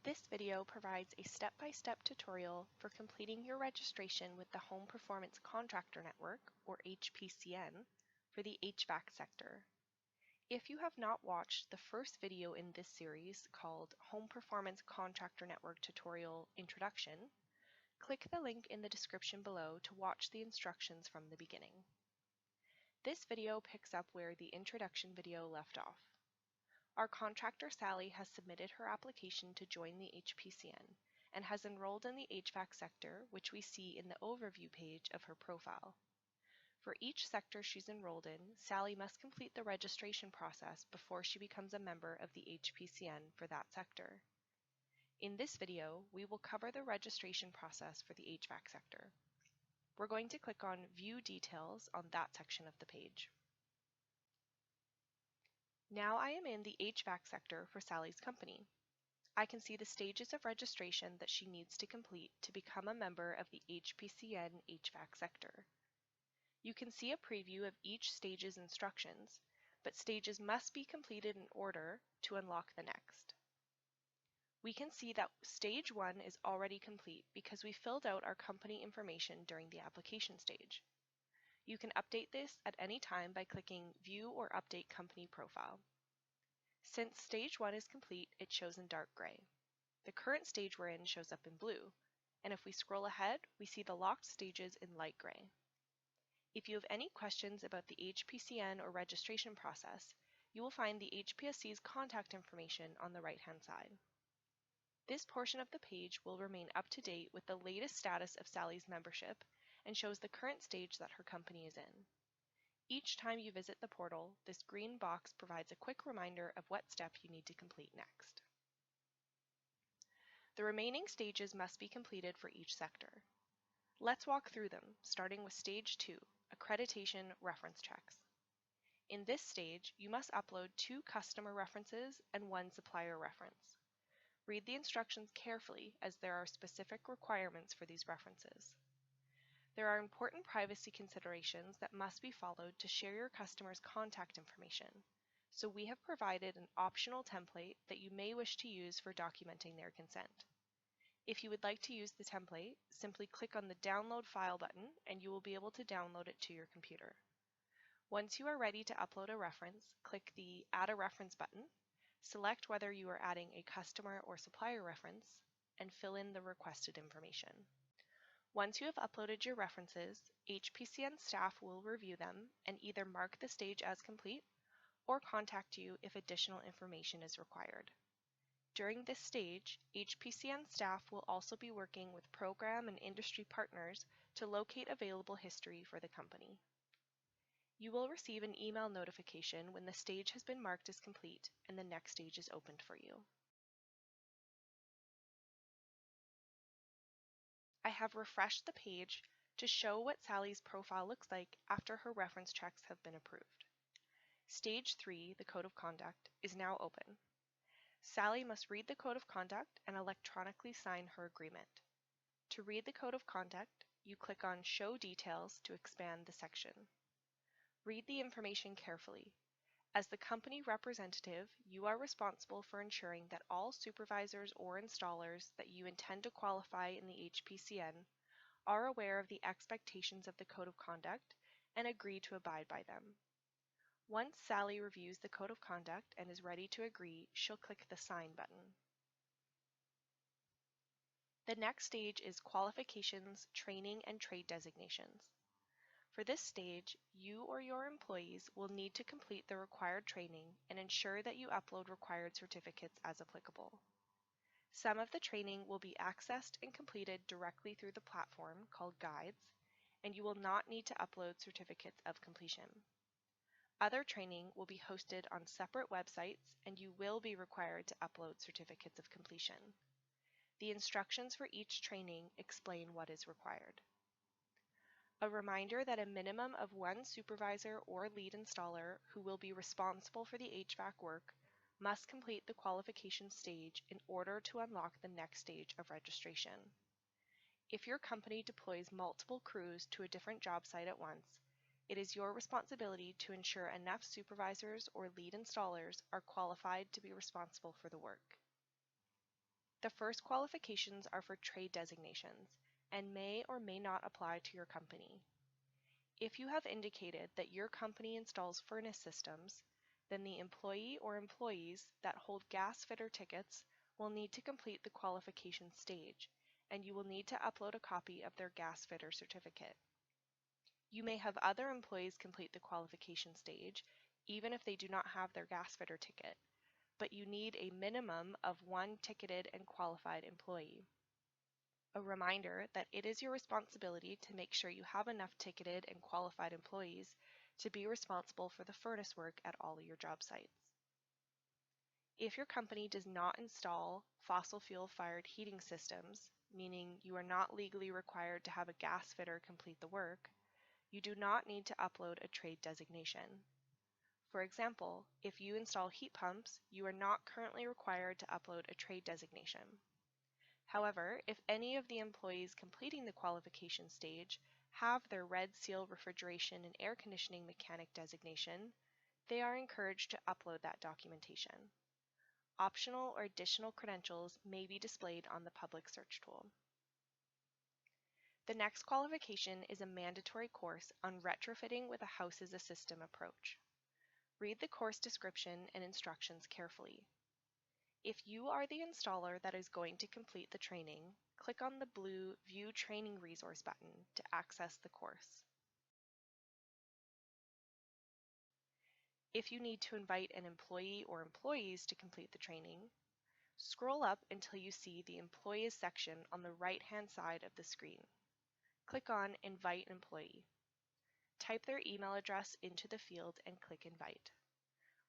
This video provides a step-by-step tutorial for completing your registration with the Home Performance Contractor Network, or HPCN, for the HVAC sector. If you have not watched the first video in this series called Home Performance Contractor Network Tutorial Introduction, click the link in the description below to watch the instructions from the beginning. This video picks up where the introduction video left off. Our contractor Sally has submitted her application to join the HPCN and has enrolled in the HVAC sector, which we see in the overview page of her profile. For each sector she's enrolled in, Sally must complete the registration process before she becomes a member of the HPCN for that sector. In this video, we will cover the registration process for the HVAC sector. We're going to click on View Details on that section of the page. Now I am in the HVAC sector for Sally's company. I can see the stages of registration that she needs to complete to become a member of the HPCN HVAC sector. You can see a preview of each stage's instructions, but stages must be completed in order to unlock the next. We can see that stage 1 is already complete because we filled out our company information during the application stage. You can update this at any time by clicking View or Update Company Profile. Since stage 1 is complete, it shows in dark gray. The current stage we're in shows up in blue, and if we scroll ahead, we see the locked stages in light gray. If you have any questions about the HPCN or registration process, you will find the HPSC's contact information on the right-hand side. This portion of the page will remain up to date with the latest status of Sally's membership and shows the current stage that her company is in. Each time you visit the portal, this green box provides a quick reminder of what step you need to complete next. The remaining stages must be completed for each sector. Let's walk through them, starting with Stage 2, Accreditation Reference Checks. In this stage, you must upload 2 customer references and 1 supplier reference. Read the instructions carefully as there are specific requirements for these references. There are important privacy considerations that must be followed to share your customer's contact information, so we have provided an optional template that you may wish to use for documenting their consent. If you would like to use the template, simply click on the Download File button and you will be able to download it to your computer. Once you are ready to upload a reference, click the Add a Reference button, select whether you are adding a customer or supplier reference, and fill in the requested information. Once you have uploaded your references, HPCN staff will review them and either mark the stage as complete or contact you if additional information is required. During this stage, HPCN staff will also be working with program and industry partners to locate available history for the company. You will receive an email notification when the stage has been marked as complete and the next stage is opened for you. I have refreshed the page to show what Sally's profile looks like after her reference checks have been approved. Stage 3, the Code of Conduct, is now open. Sally must read the Code of Conduct and electronically sign her agreement. To read the Code of Conduct, you click on Show Details to expand the section. Read the information carefully. As the company representative, you are responsible for ensuring that all supervisors or installers that you intend to qualify in the HPCN are aware of the expectations of the Code of Conduct and agree to abide by them. Once Sally reviews the Code of Conduct and is ready to agree, she'll click the Sign button. The next stage is Qualifications, Training, and Trade Designations. For this stage, you or your employees will need to complete the required training and ensure that you upload required certificates as applicable. Some of the training will be accessed and completed directly through the platform called Guides, and you will not need to upload certificates of completion. Other training will be hosted on separate websites and you will be required to upload certificates of completion. The instructions for each training explain what is required. A reminder that a minimum of 1 supervisor or lead installer who will be responsible for the HVAC work must complete the qualification stage in order to unlock the next stage of registration. If your company deploys multiple crews to a different job site at once, it is your responsibility to ensure enough supervisors or lead installers are qualified to be responsible for the work. The first qualifications are for trade designations and may or may not apply to your company. If you have indicated that your company installs furnace systems, then the employee or employees that hold gas fitter tickets will need to complete the qualification stage, and you will need to upload a copy of their gas fitter certificate. You may have other employees complete the qualification stage, even if they do not have their gas fitter ticket, but you need a minimum of one ticketed and qualified employee. A reminder that it is your responsibility to make sure you have enough ticketed and qualified employees to be responsible for the furnace work at all of your job sites. If your company does not install fossil fuel-fired heating systems, meaning you are not legally required to have a gas fitter complete the work, you do not need to upload a trade designation. For example, if you install heat pumps, you are not currently required to upload a trade designation. However, if any of the employees completing the qualification stage have their Red Seal Refrigeration and Air Conditioning Mechanic designation, they are encouraged to upload that documentation. Optional or additional credentials may be displayed on the public search tool. The next qualification is a mandatory course on retrofitting with a house as a system approach. Read the course description and instructions carefully. If you are the installer that is going to complete the training, click on the blue View Training Resource button to access the course. If you need to invite an employee or employees to complete the training, scroll up until you see the Employees section on the right-hand side of the screen. Click on Invite Employee. Type their email address into the field and click Invite.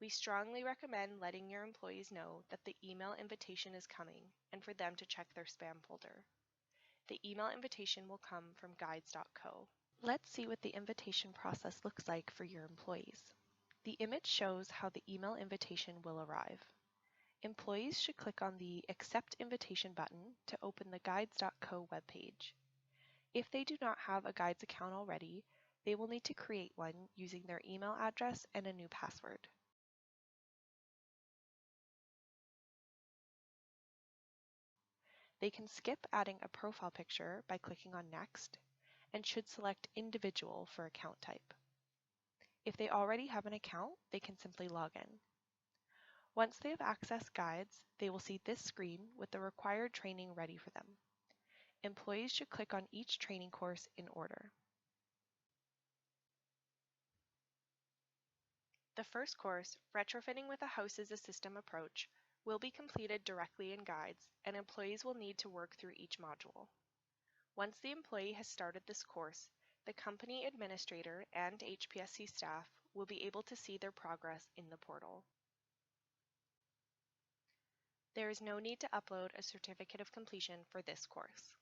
We strongly recommend letting your employees know that the email invitation is coming and for them to check their spam folder. The email invitation will come from guides.co. Let's see what the invitation process looks like for your employees. The image shows how the email invitation will arrive. Employees should click on the Accept Invitation button to open the guides.co webpage. If they do not have a Guides account already, they will need to create one using their email address and a new password. They can skip adding a profile picture by clicking on Next and should select Individual for account type. If they already have an account, they can simply log in. Once they have accessed Guides, they will see this screen with the required training ready for them. Employees should click on each training course in order. The first course, Retrofitting with a House as a System Approach, will be completed directly in Guides, and employees will need to work through each module. Once the employee has started this course, the company administrator and HPSC staff will be able to see their progress in the portal. There is no need to upload a certificate of completion for this course.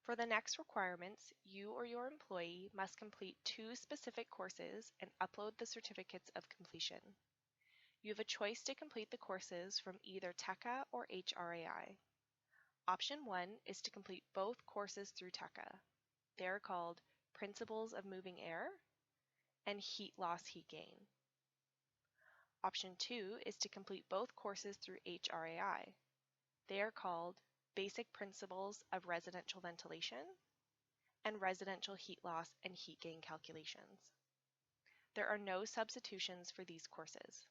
For the next requirements, you or your employee must complete 2 specific courses and upload the certificates of completion. You have a choice to complete the courses from either TECA or HRAI. Option 1 is to complete both courses through TECA. They are called Principles of Moving Air and Heat Loss Heat Gain. Option 2 is to complete both courses through HRAI. They are called Basic Principles of Residential Ventilation and Residential Heat Loss and Heat Gain Calculations. There are no substitutions for these courses.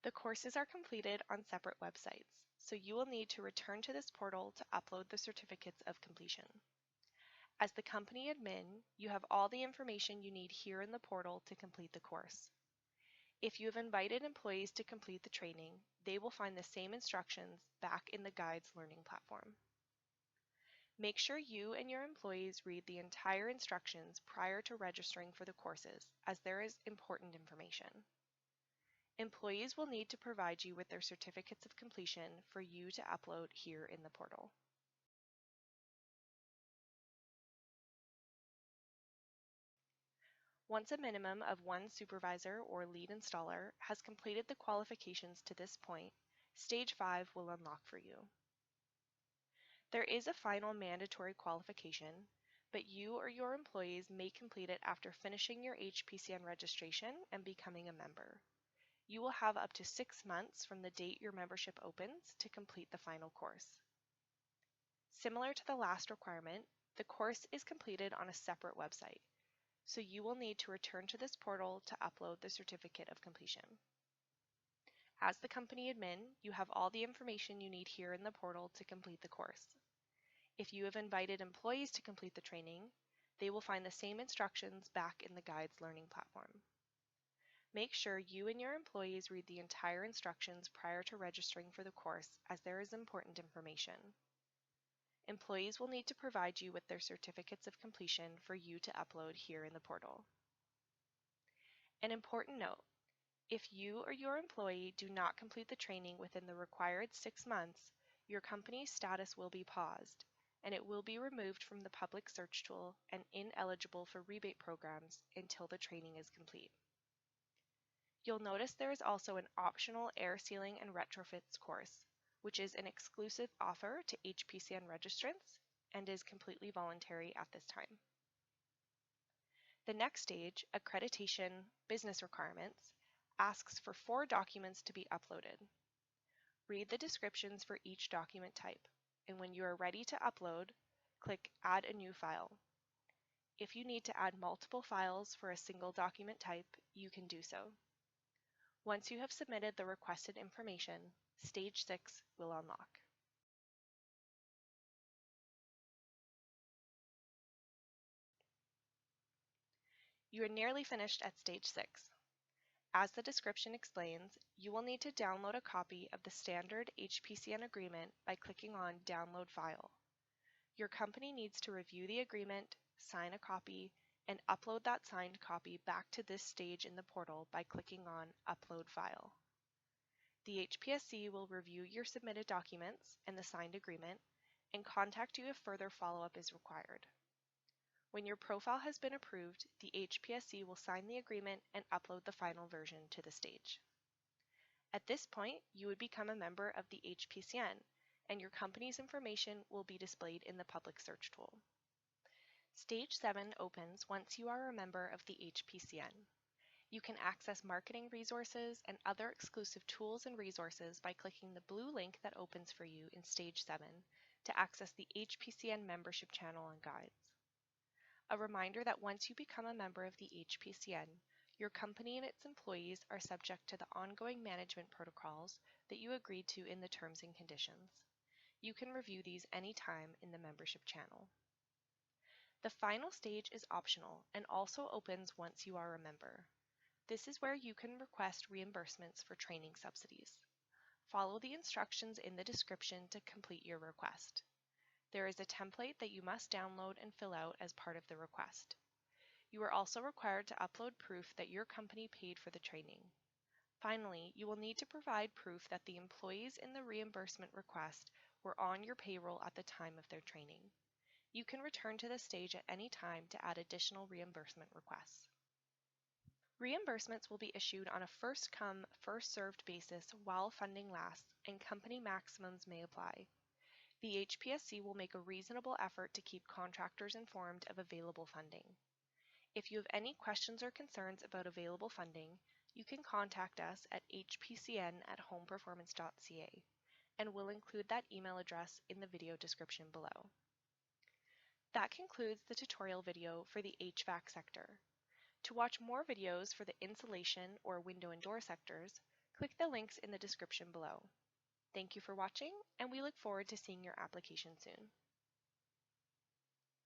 The courses are completed on separate websites, so you will need to return to this portal to upload the certificates of completion. As the company admin, you have all the information you need here in the portal to complete the course. If you have invited employees to complete the training, they will find the same instructions back in the Guides learning platform. Make sure you and your employees read the entire instructions prior to registering for the courses, as there is important information. Employees will need to provide you with their certificates of completion for you to upload here in the portal. Once a minimum of 1 supervisor or lead installer has completed the qualifications to this point, Stage 5 will unlock for you. There is a final mandatory qualification, but you or your employees may complete it after finishing your HPCN registration and becoming a member. You will have up to 6 months from the date your membership opens to complete the final course. Similar to the last requirement, the course is completed on a separate website, so you will need to return to this portal to upload the certificate of completion. As the company admin, you have all the information you need here in the portal to complete the course. If you have invited employees to complete the training, they will find the same instructions back in the guide's learning platform. Make sure you and your employees read the entire instructions prior to registering for the course, as there is important information. Employees will need to provide you with their certificates of completion for you to upload here in the portal. An important note: if you or your employee do not complete the training within the required 6 months, your company's status will be paused, and it will be removed from the public search tool and ineligible for rebate programs until the training is complete. You'll notice there is also an optional air sealing and retrofits course, which is an exclusive offer to HPCN registrants and is completely voluntary at this time. The next stage, Accreditation Business Requirements, asks for 4 documents to be uploaded. Read the descriptions for each document type, and when you are ready to upload, click Add a new file. If you need to add multiple files for a single document type, you can do so. Once you have submitted the requested information, Stage 6 will unlock. You are nearly finished at Stage 6. As the description explains, you will need to download a copy of the standard HPCN agreement by clicking on Download File. Your company needs to review the agreement, sign a copy, and upload that signed copy back to this stage in the portal by clicking on Upload File. The HPSC will review your submitted documents and the signed agreement and contact you if further follow-up is required. When your profile has been approved, the HPSC will sign the agreement and upload the final version to the stage. At this point, you would become a member of the HPCN, and your company's information will be displayed in the public search tool. Stage 7 opens once you are a member of the HPCN. You can access marketing resources and other exclusive tools and resources by clicking the blue link that opens for you in Stage 7 to access the HPCN membership channel and guides. A reminder that once you become a member of the HPCN, your company and its employees are subject to the ongoing management protocols that you agreed to in the terms and conditions. You can review these anytime in the membership channel. The final stage is optional and also opens once you are a member. This is where you can request reimbursements for training subsidies. Follow the instructions in the description to complete your request. There is a template that you must download and fill out as part of the request. You are also required to upload proof that your company paid for the training. Finally, you will need to provide proof that the employees in the reimbursement request were on your payroll at the time of their training. You can return to this stage at any time to add additional reimbursement requests. Reimbursements will be issued on a first-come, first-served basis while funding lasts, and company maximums may apply. The HPSC will make a reasonable effort to keep contractors informed of available funding. If you have any questions or concerns about available funding, you can contact us at hpcn@homeperformance.ca, and we'll include that email address in the video description below. That concludes the tutorial video for the HVAC sector. To watch more videos for the insulation or window and door sectors, click the links in the description below. Thank you for watching, and we look forward to seeing your application soon.